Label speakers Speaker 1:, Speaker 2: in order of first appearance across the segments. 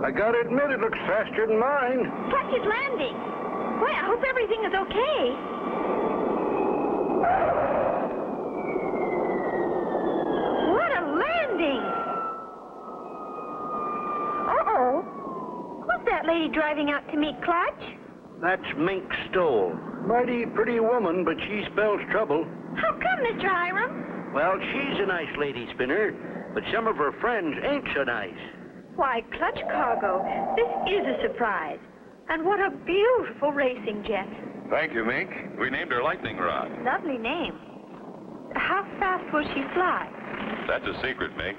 Speaker 1: I gotta admit, it looks faster than mine.
Speaker 2: Clutch is landing. Boy, I hope everything is okay. What a landing! Uh-oh. Who's that lady driving out to meet Clutch?
Speaker 1: That's Mink Stoll. Mighty pretty woman, but she spells trouble.
Speaker 2: How come, Mr. Hiram?
Speaker 1: Well, she's a nice lady, Spinner, but some of her friends ain't so nice.
Speaker 2: Why, Clutch Cargo, this is a surprise. And what a beautiful racing jet.
Speaker 3: Thank you, Mink. We named her Lightning Rod.
Speaker 2: Lovely name. How fast will she fly?
Speaker 3: That's a secret, Mink.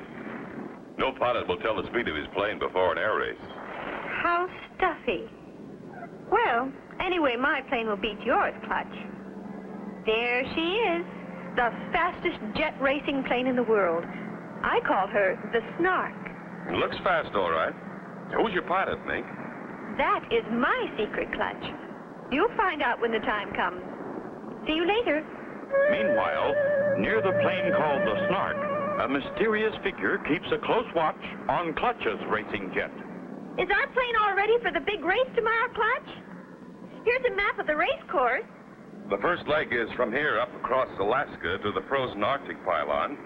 Speaker 3: No pilot will tell the speed of his plane before an air race.
Speaker 2: How stuffy. Well, anyway, my plane will beat yours, Clutch. There she is, the fastest jet racing plane in the world. I call her the Snark.
Speaker 3: It looks fast, all right. Who's your pilot, Mink?
Speaker 2: That is my secret, Clutch. You'll find out when the time comes. See you later.
Speaker 4: Meanwhile, near the plane called the Snark, a mysterious figure keeps a close watch on Clutch's racing jet.
Speaker 2: Is our plane all ready for the big race tomorrow, Clutch? Here's a map of the race course.
Speaker 3: The first leg is from here up across Alaska to the frozen Arctic pylon,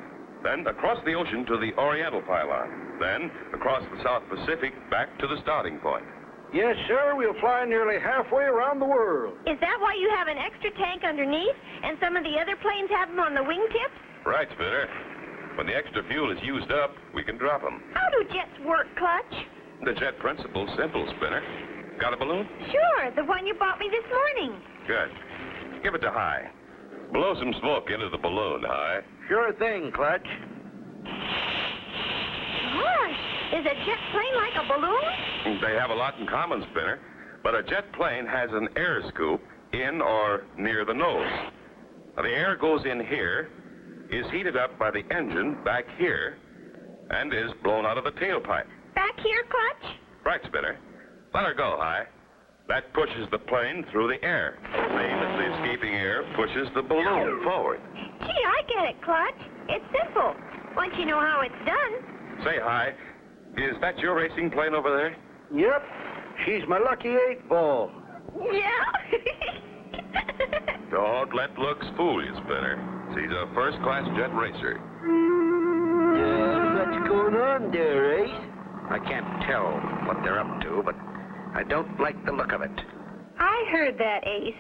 Speaker 3: then across the ocean to the Oriental pylon, then across the South Pacific back to the starting point.
Speaker 1: Yes, sir, we'll fly nearly halfway around the world.
Speaker 2: Is that why you have an extra tank underneath and some of the other planes have them on the wingtips?
Speaker 3: Right, Spinner. When the extra fuel is used up, we can drop them.
Speaker 2: How do jets work, Clutch?
Speaker 3: The jet principle's simple, Spinner. Got a balloon?
Speaker 2: Sure, the one you bought me this morning.
Speaker 3: Good. Give it to High. Blow some smoke into the balloon, High.
Speaker 1: Sure thing, Clutch.
Speaker 2: Gosh, is a jet plane like a balloon?
Speaker 3: They have a lot in common, Spinner. But a jet plane has an air scoop in or near the nose. Now, the air goes in here, is heated up by the engine back here, and is blown out of the tailpipe.
Speaker 2: Back here, Clutch?
Speaker 3: Right, Spinner. Let her go, High. That pushes the plane through the air. Same as the escaping air pushes the balloon forward.
Speaker 2: Gee, I get it, Clutch. It's simple. Once you know how it's done.
Speaker 3: Say, High, is that your racing plane over there?
Speaker 1: Yep, she's my lucky 8-ball.
Speaker 2: Yeah?
Speaker 3: Don't let looks fool you, Spinner. She's a first-class jet racer.
Speaker 1: What's going on there, Ace? I can't tell what they're up to, but I don't like the look of it.
Speaker 2: I heard that, Ace.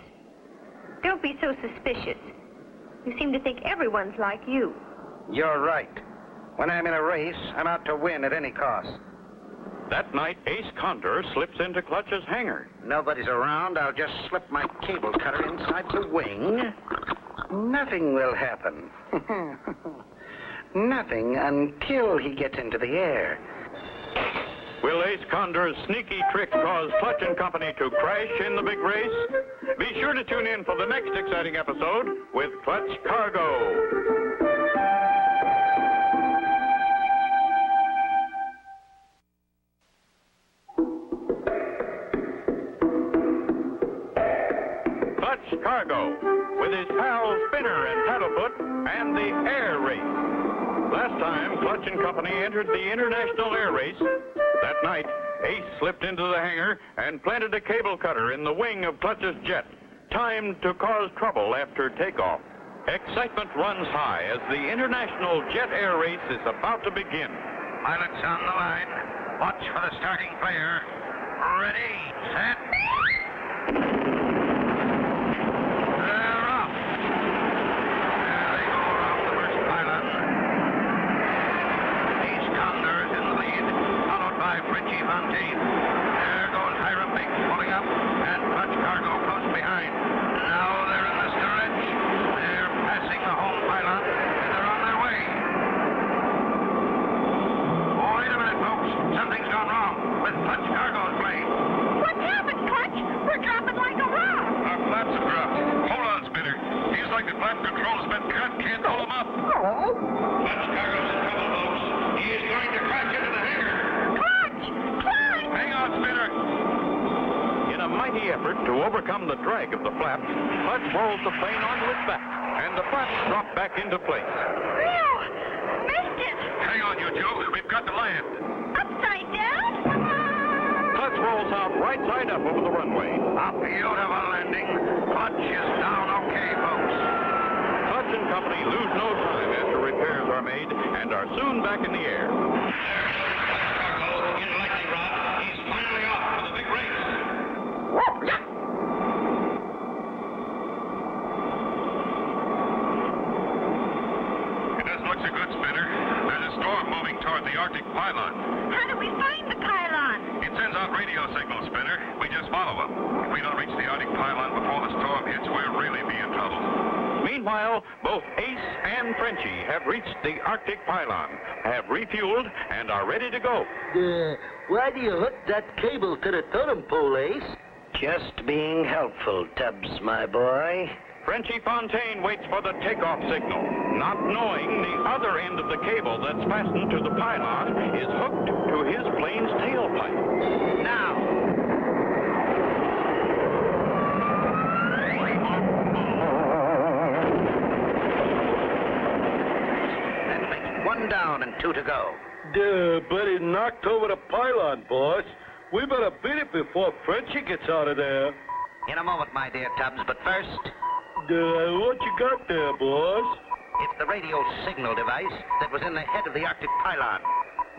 Speaker 2: Don't be so suspicious. You seem to think everyone's like you.
Speaker 1: You're right. When I'm in a race, I'm out to win at any cost.
Speaker 4: That night, Ace Condor slips into Clutch's hangar.
Speaker 1: Nobody's around. I'll just slip my cable cutter inside the wing. Nothing will happen. Nothing until he gets into the air.
Speaker 4: Will Ace Condor's sneaky trick cause Clutch and Company to crash in the big race? Be sure to tune in for the next exciting episode with Clutch Cargo. Clutch Cargo, with his pals Spinner and Paddlefoot, and the air race. Last time, Clutch and Company entered the International Air Race. That night, Ace slipped into the hangar and planted a cable cutter in the wing of Clutch's jet, timed to cause trouble after takeoff. Excitement runs high as the International Jet Air Race is about to begin.
Speaker 1: Pilots on the line. Watch for the starting flare. Ready, set. They're off. There they go around the first pylon. Ace Condor is in the lead, followed by Frenchie Fontaine. There goes Hiram Mink pulling up, and Clutch Cargo close behind. Now they're in the stretch. They're passing the home pylon, and they're on their way. Oh, wait a minute, folks. Something's gone wrong with Clutch Cargo's plane.
Speaker 2: What's happened, Clutch? We're dropping like a rock.
Speaker 3: Our flaps have dropped. Hold on, Spinner. Feels like the flap control's been cut. Can't hold them up. Clutch Cargo's in trouble, folks. He is going to crash into the hangar.
Speaker 2: Clutch! Clutch!
Speaker 3: Hang on, Spinner.
Speaker 4: In a mighty effort to overcome the drag of the flaps, Clutch rolls the plane onto its back, and the flaps drop back into place.
Speaker 2: Phew! Missed it!
Speaker 3: Hang on, you two. We've got to land.
Speaker 2: Upside down?
Speaker 4: let's roll south right side up over the runway.
Speaker 1: A beautiful landing. Clutch is down okay, folks.
Speaker 4: Clutch and Company lose no time after repairs are made and are soon back in the air.
Speaker 1: Cargo in lightning rod. He's finally off for the big race.
Speaker 3: It doesn't look so good, Spinner. There's a storm moving toward the Arctic pylon.
Speaker 2: How do we find the pylon?
Speaker 3: It sends out radio signals, Spinner. We just follow them. If we don't reach the Arctic pylon before the storm hits, we'll really be in trouble.
Speaker 4: Meanwhile, both Ace and Frenchie have reached the Arctic pylon, have refueled, and are ready to go.
Speaker 5: Why do you hook that cable to the totem pole, Ace?
Speaker 6: Just being helpful, Tubbs, my boy.
Speaker 4: Frenchie Fontaine waits for the takeoff signal, not knowing the other end of the cable that's fastened to the pylon is hooked to his plane's tailpipe.
Speaker 6: Now. That makes one down and two to go.
Speaker 5: But it knocked over the pylon, boss. We better beat it before Frenchie gets out of there.
Speaker 6: In a moment, my dear Tubbs, but first,
Speaker 5: What you got there, boss?
Speaker 6: it's the radio signal device that was in the head of the Arctic pylon.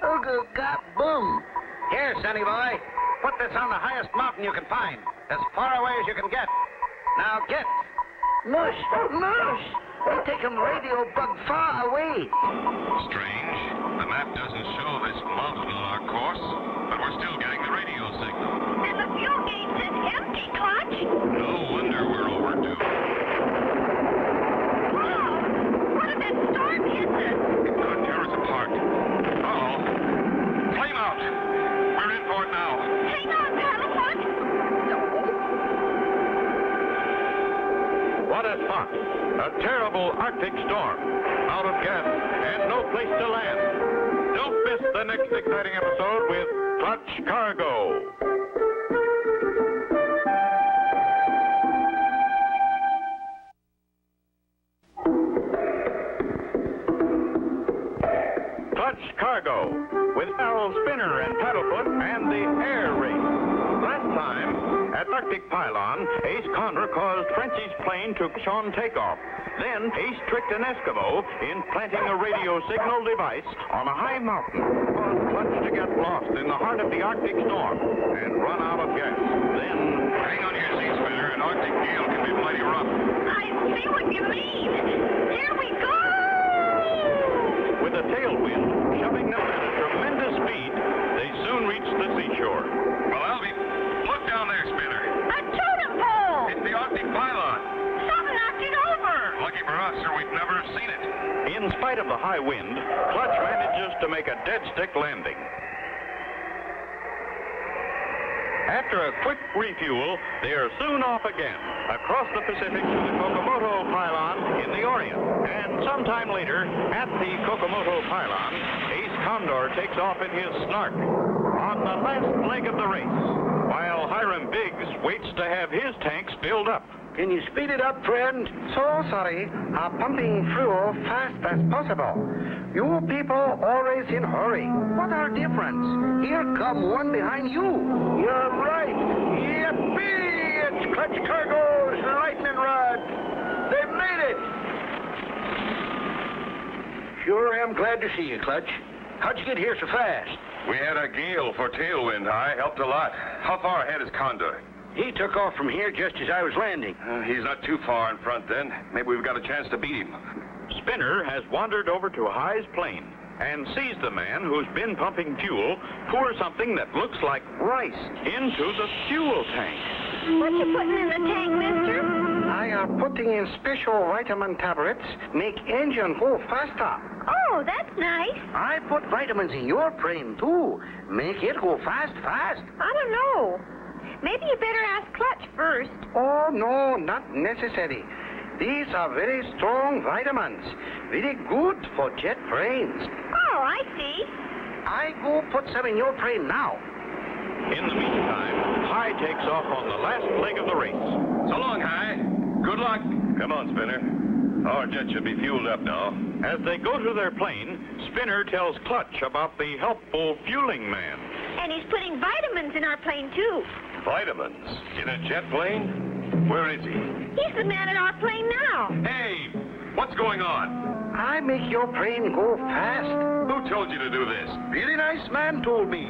Speaker 5: Oh, God, boom.
Speaker 6: Here, Sonny boy, put this on the highest mountain you can find, as far away as you can get. Now get.
Speaker 5: Mush. We take him radio bug far away.
Speaker 3: Strange. The map doesn't show this mountain on our course, but we're still getting the radio signal.
Speaker 2: And the fuel gauge is empty, Clutch.
Speaker 3: No wonder we're overdue.
Speaker 2: Wow! What if that storm hits us?
Speaker 3: It could tear us apart. Uh-oh. Flame out. We're in for it now.
Speaker 2: Hang on, Paddlefoot.
Speaker 4: What a spot! A terrible Arctic storm. Out of gas and no place to land. Don't miss the next exciting episode with Clutch Cargo. Clutch Cargo with Harold Spinner and Paddlefoot and the Air Race. Last time, at Arctic Pylon, Ace Condor caused Frenchie's plane to crash on takeoff. Then Ace tricked an Eskimo in planting a radio signal device on a high mountain, caused Clutch to get lost in the heart of the Arctic storm and run out of gas. Then,
Speaker 3: Hang on to your seat, Spinner. An Arctic gale can be mighty rough.
Speaker 2: I see what you mean. Here we go!
Speaker 4: with a tailwind shoving them at a tremendous speed, they soon reached the seashore.
Speaker 3: Well, Albie, look down there, Spinner.
Speaker 2: A totem pole!
Speaker 3: It's the Arctic pylon.
Speaker 2: Something knocked it over!
Speaker 3: Lucky for us, or we'd never have seen it.
Speaker 4: In spite of the high wind, Clutch manages to make a dead stick landing. After a quick refuel, they are soon off again, across the Pacific to the Kokomoto pylon in the Orient. And sometime later, at the Kokomoto pylon, Ace Condor takes off in his Snark on the last leg of the race, while Hiram Biggs waits to have his tanks filled up.
Speaker 6: Can you speed it up, friend?
Speaker 7: So sorry, are pumping fuel fast as possible. You people always in hurry.
Speaker 6: What our difference? Here come one behind you.
Speaker 5: You're right. Yippee! It's Clutch Cargo's lightning rod. They made it.
Speaker 6: Sure am glad to see you, Clutch. How'd you get here so fast?
Speaker 3: We had a gale for tailwind high. Helped a lot. How far ahead is Condor?
Speaker 6: He took off from here just as I was landing.
Speaker 3: He's not too far in front then. Maybe we've got a chance to beat him.
Speaker 4: Spinner has wandered over to High's plane and sees the man who's been pumping fuel pour something that looks like rice into the fuel tank.
Speaker 2: What you putting in the tank, mister?
Speaker 7: I am putting in special vitamin tablets, make engine go faster.
Speaker 2: Oh, that's nice.
Speaker 6: I put vitamins in your plane, too. Make it go fast.
Speaker 2: I don't know. Maybe you better ask Clutch first.
Speaker 7: Oh, no, not necessary. These are very strong vitamins. Very good for jet planes.
Speaker 2: Oh, I see.
Speaker 7: I go put some in your plane now.
Speaker 4: In the meantime, High takes off on the last leg of the race.
Speaker 3: So long, High. Good luck. Come on, Spinner. Our jet should be fueled up now.
Speaker 4: As they go to their plane, Spinner tells Clutch about the helpful fueling man.
Speaker 2: And he's putting vitamins in our plane, too.
Speaker 3: Vitamins? In a jet plane? Where is he?
Speaker 2: He's the man in our plane now.
Speaker 3: Hey, what's going on?
Speaker 7: I make your plane go fast.
Speaker 3: Who told you to do this?
Speaker 5: Really nice man told me.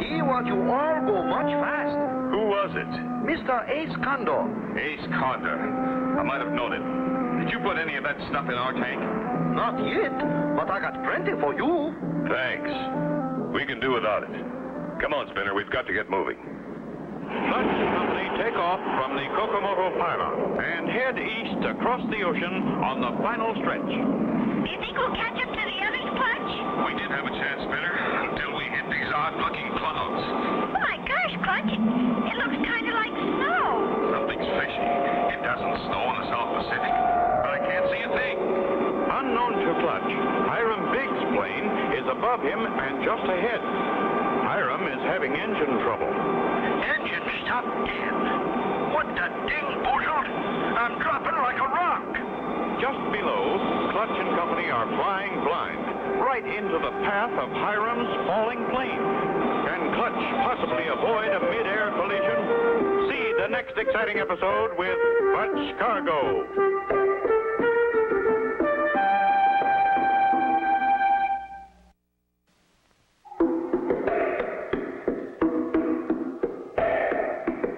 Speaker 5: He wants you all go much fast.
Speaker 3: Who was it?
Speaker 5: Mr. Ace Condor.
Speaker 3: Ace Condor. I might have known it. Did you put any of that stuff in our tank?
Speaker 5: Not yet, but I got plenty for you.
Speaker 3: Thanks. We can do without it. Come on, Spinner. We've got to get moving.
Speaker 4: Clutch and company take off from the Kokomoto pylon and head east across the ocean on the final stretch.
Speaker 2: Do you think we'll catch up to the others, Clutch?
Speaker 3: We did have a chance, Spinner, until we hit these odd-looking clouds.
Speaker 2: Oh, my gosh, Clutch. It looks kind of like snow.
Speaker 3: Something's fishy. It doesn't snow in the South Pacific, but I can't see a thing.
Speaker 4: Unknown to Clutch, Hiram Biggs' plane is above him and just ahead. Hiram is having engine trouble.
Speaker 5: Engine stop, Dan. What the ding boozled? I'm dropping like a rock.
Speaker 4: Just below, Clutch and company are flying blind, right into the path of Hiram's falling plane. Can Clutch possibly avoid a mid-air collision? See the next exciting episode with Clutch Cargo.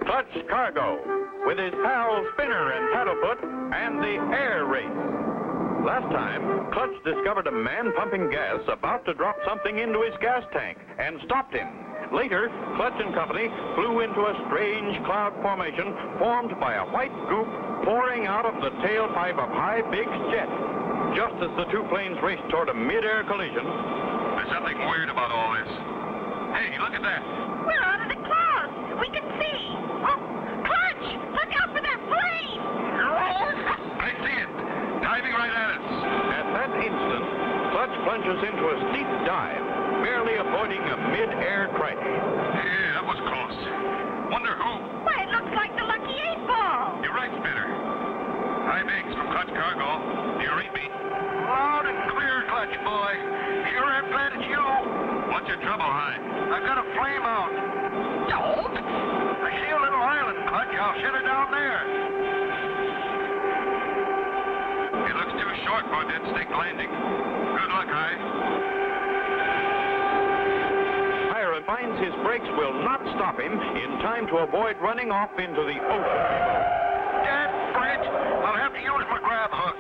Speaker 4: Clutch Cargo, with his pals Spinner and Paddlefoot, and the air race. Last time, Clutch discovered a man pumping gas about to drop something into his gas tank and stopped him. Later, Clutch and company flew into a strange cloud formation formed by a white goop pouring out of the tailpipe of High Big's jet. Just as the two planes raced toward a mid-air collision,
Speaker 3: There's something weird about all this. Hey, look at that.
Speaker 2: We're out of the clouds. We can see. Oh, Clutch, look out for that plane.
Speaker 3: I see it. Diving right at us.
Speaker 4: at that instant, Clutch plunges into a steep dive, barely avoiding a mid-air crash.
Speaker 3: Yeah, that was close. Wonder who?
Speaker 2: Why, it looks like the Lucky 8-Ball.
Speaker 3: You're right, Spinner. Hi, Biggs from Clutch Cargo. Do you read me?
Speaker 5: Loud and clear, Clutch boy. Sure am glad it's you.
Speaker 3: What's your trouble, Hi?
Speaker 5: I've got a flame out. Don't? I see a little island, Clutch. I'll set her down there.
Speaker 3: It looks too short for a dead stick landing. Good luck, Hi.
Speaker 4: Hiram finds his brakes will not stop him in time to avoid running off into the ocean below.
Speaker 5: Dad, Brett, I'll have to use my grab hook.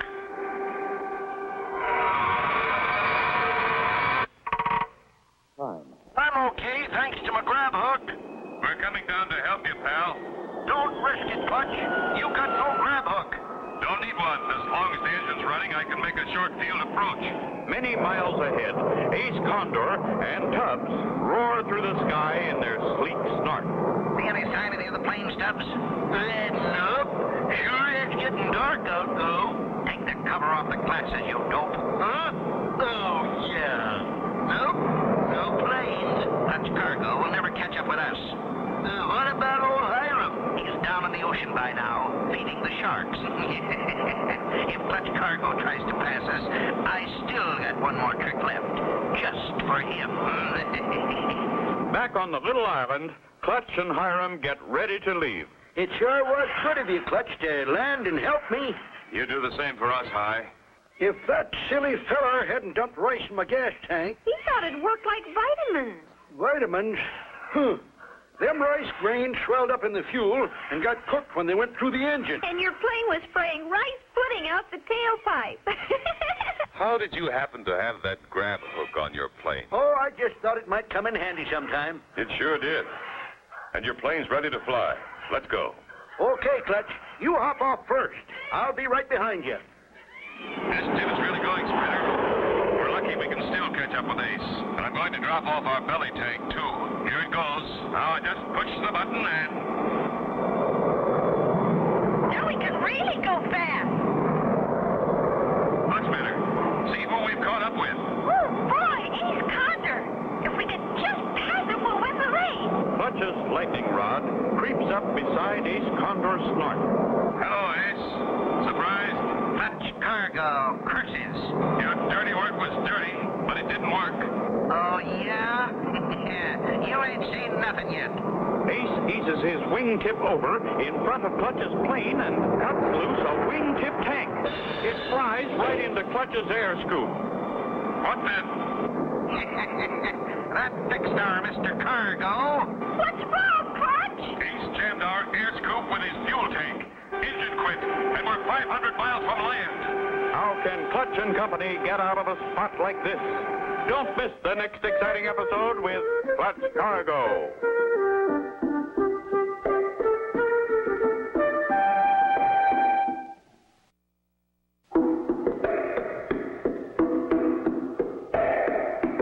Speaker 5: I'm okay, thanks to my grab hook.
Speaker 3: We're coming down to help you, pal.
Speaker 5: Don't risk it, Clutch. You got no grab hook.
Speaker 3: Don't need one. As long as the engine's running, I can make a short field approach.
Speaker 4: Many miles ahead, Ace Condor and Tubbs roar through the sky in their sleek snark.
Speaker 6: See any sign of any of the plane stubs?
Speaker 5: Nope. Sure it's getting dark out, though.
Speaker 6: Take the cover off the glasses, you dope.
Speaker 5: Huh? Oh, yeah. Nope. No planes.
Speaker 6: Clutch Cargo will never catch up with us.
Speaker 5: What about old Hiram?
Speaker 6: He's down in the ocean by now, feeding the sharks. If Clutch Cargo tries to pass us, I still got one more trick left, just for him.
Speaker 4: Back on the little island, Clutch and Hiram get ready to leave.
Speaker 5: It sure was good of you, Clutch, to land and help me.
Speaker 3: You do the same for us, Hi.
Speaker 5: If that silly feller hadn't dumped rice in my gas tank,
Speaker 2: He thought it worked like vitamins.
Speaker 5: vitamins, them rice grains swelled up in the fuel and got cooked when they went through the engine.
Speaker 2: And your plane was spraying rice pudding out the tailpipe.
Speaker 3: How did you happen to have that grab hook on your plane?
Speaker 5: Oh, I just thought it might come in handy sometime.
Speaker 3: It sure did. And your plane's ready to fly. Let's go.
Speaker 5: Okay, Clutch, you hop off first. I'll be right behind you.
Speaker 3: This tip is really going, Spinner. We're lucky we can still catch up with Ace. And I'm going to drop off our belly tank, too. Here it goes. Now I just push the button and...
Speaker 2: Now we can really go fast.
Speaker 3: Look, Spinner. See who we've caught up with.
Speaker 2: Oh, boy, Ace Condor. If we could just pass him, we'll win the race.
Speaker 4: Clutch's lightning rod creeps up beside Ace Condor's snort.
Speaker 3: Hello, Ace. Surprised?
Speaker 6: Clutch Cargo Oh, curses.
Speaker 3: Your dirty work was dirty, but it didn't work.
Speaker 6: Oh, yeah? You ain't seen nothing yet.
Speaker 4: Ace eases his wingtip over in front of Clutch's plane and cuts loose a wingtip tank. It flies right into Clutch's air scoop.
Speaker 3: What then?
Speaker 6: That fixed our Mr. Cargo.
Speaker 2: What's wrong, Clutch?
Speaker 3: Ace jammed our air scoop with his fuel tank. Engine quit, and we're 500 miles from land.
Speaker 4: How can Clutch and Company get out of a spot like this? Don't miss the next exciting episode with Clutch Cargo.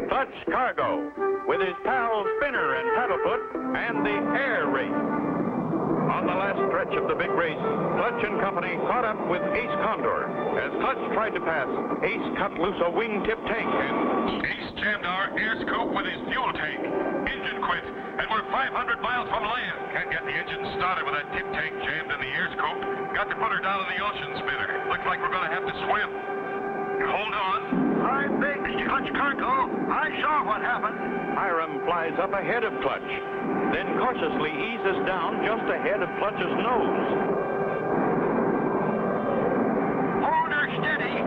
Speaker 4: Clutch Cargo, with his pals Spinner and Paddlefoot, and the air race. On the last stretch of the big race, Clutch and Company caught up with Ace Condor. As Clutch tried to pass, Ace cut loose a wingtip tank and...
Speaker 3: Ace jammed our air scoop with his fuel tank. Engine quit, and we're 500 miles from land. Can't get the engine started with that tip tank jammed in the air scoop. Got to put her down in the ocean, Spinner. Looks like we're going to have to swim. Hold on.
Speaker 5: I beg, Mr. Clutch Cargo. I saw what happened.
Speaker 4: Hiram flies up ahead of Clutch, then cautiously eases down just ahead of Clutch's nose.
Speaker 5: Hold her steady.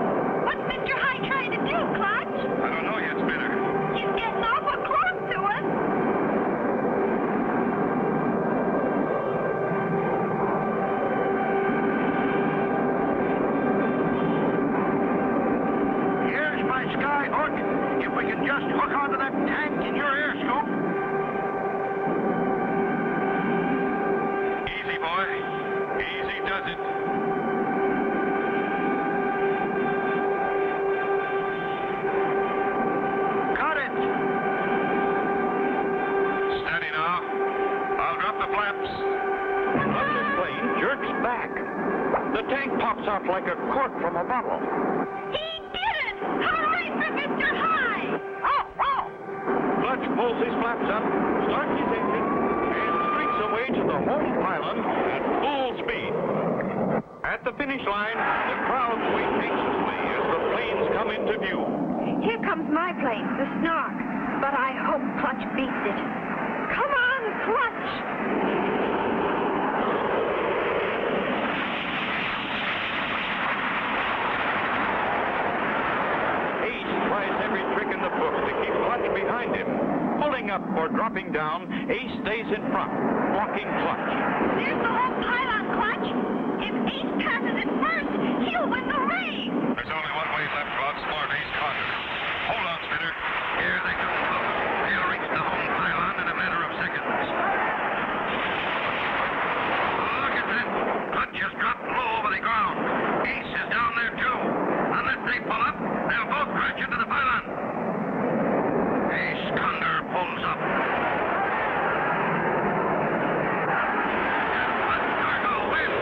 Speaker 2: What's Mr. High trying to do, Clutch?
Speaker 3: I don't know yet, Spinner.
Speaker 2: He's getting awful close to us.
Speaker 5: Here's my sky hook. If we can just hook onto that tank in your air scoop.
Speaker 3: Easy, boy. Easy does it.
Speaker 5: Got it.
Speaker 3: Steady now. I'll drop the flaps.
Speaker 4: Clutch's plane jerks back. The tank pops out like a cork from a bottle.
Speaker 2: He did it! Hooray for Mr. High! Oh, oh!
Speaker 4: Clutch pulls his flaps up, starts his engine, and streaks away to the home pylon at full speed. At the finish line, the crowd wait anxiously as the planes come into view.
Speaker 2: Here comes my plane, the Snark. But I hope Clutch beats it. Come on, Clutch!
Speaker 4: Ace tries every trick in the book to keep Clutch behind him. Pulling up or dropping down, Ace stays in front, blocking Clutch.
Speaker 2: There's the whole pylon, Clutch. If Ace passes it first, he'll win the race.
Speaker 3: There's only one way left to outsmart Ace Condor. Hold on, Spinner. Here they come close. They'll reach the home pylon in a matter of seconds. Look at that. Clutch just dropped low over the ground. Ace is down there, too. Unless they pull up, they'll both crash into the pylon. Ace Condor pulls up. Clutch Cargo wins.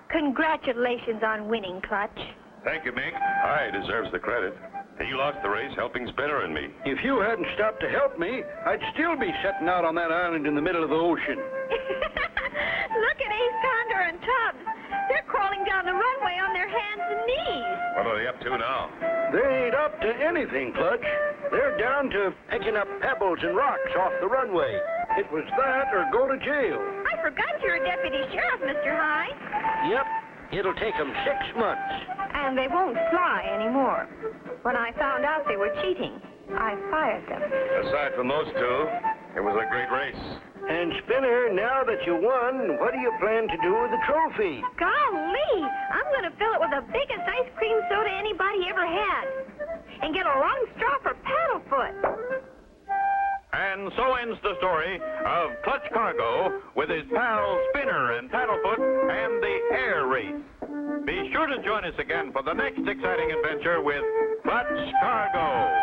Speaker 2: Congratulations on winning, Clutch.
Speaker 3: Thank you, Mink. High deserves the credit. He lost the race helping Spinner and me.
Speaker 5: If you hadn't stopped to help me, I'd still be sitting out on that island in the middle of the ocean.
Speaker 2: Look at Ace Condor and Tubbs. They're crawling down the runway on their hands and knees.
Speaker 3: What are they up to now?
Speaker 5: They ain't up to anything, Clutch. They're down to picking up pebbles and rocks off the runway. It was that or go to jail.
Speaker 2: I forgot you're a deputy sheriff, Mr. High.
Speaker 5: Yep. It'll take them 6 months.
Speaker 2: And they won't fly anymore. When I found out they were cheating, I fired them.
Speaker 3: Aside from those two, it was a great race.
Speaker 5: And Spinner, now that you won, what do you plan to do with the trophy?
Speaker 2: Golly! I'm going to fill it with the biggest ice cream soda anybody ever had. And get a long straw for Paddlefoot.
Speaker 4: And so ends the story of Clutch Cargo with his pals Spinner and Paddlefoot and the air race. Be sure to join us again for the next exciting adventure with Clutch Cargo.